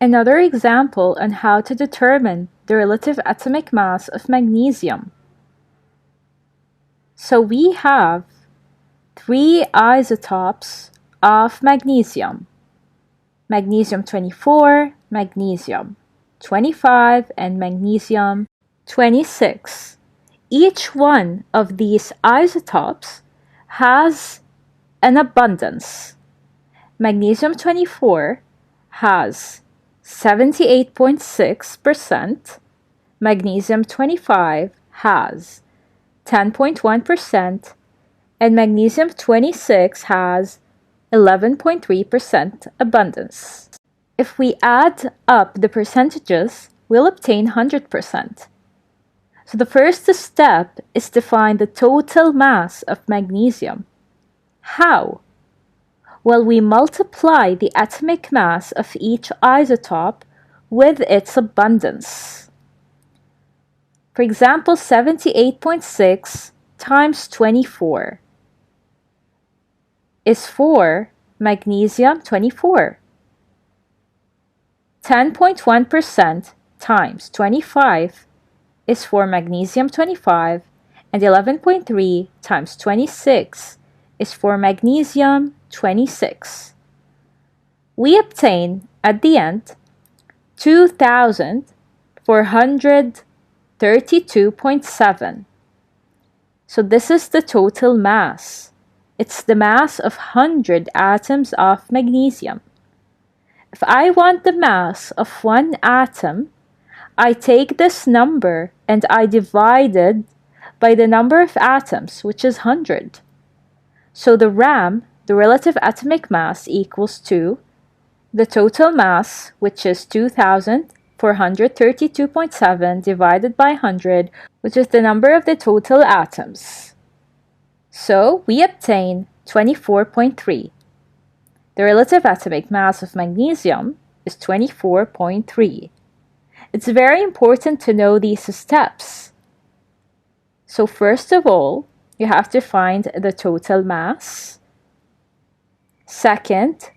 Another example on how to determine the relative atomic mass of magnesium. So we have 3 isotopes of magnesium: magnesium 24, magnesium 25, and magnesium 26. Each one of these isotopes has an abundance. Magnesium 24 has 78.6%, magnesium 25 has 10.1%, and magnesium 26 has 11.3% abundance. If we add up the percentages, we'll obtain 100%. So the first step is to find the total mass of magnesium. How? Well, we multiply the atomic mass of each isotope with its abundance. For example, 78.6 times 24 is for magnesium 24. 10.1% times 25 is for magnesium 25, and 11.3 times 26 is for magnesium 26. We obtain at the end 2,432.7. So this is the total mass. It's the mass of 100 atoms of magnesium. If I want the mass of one atom, I take this number and I divide it by the number of atoms, which is 100. So the RAM, the relative atomic mass, equals to the total mass, which is 2,432.7 divided by 100, which is the number of the total atoms. So we obtain 24.3. The relative atomic mass of magnesium is 24.3. It's very important to know these steps. So first of all, you have to find the total mass. Second,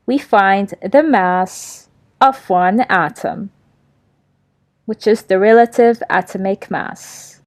we find the mass of one atom, which is the relative atomic mass.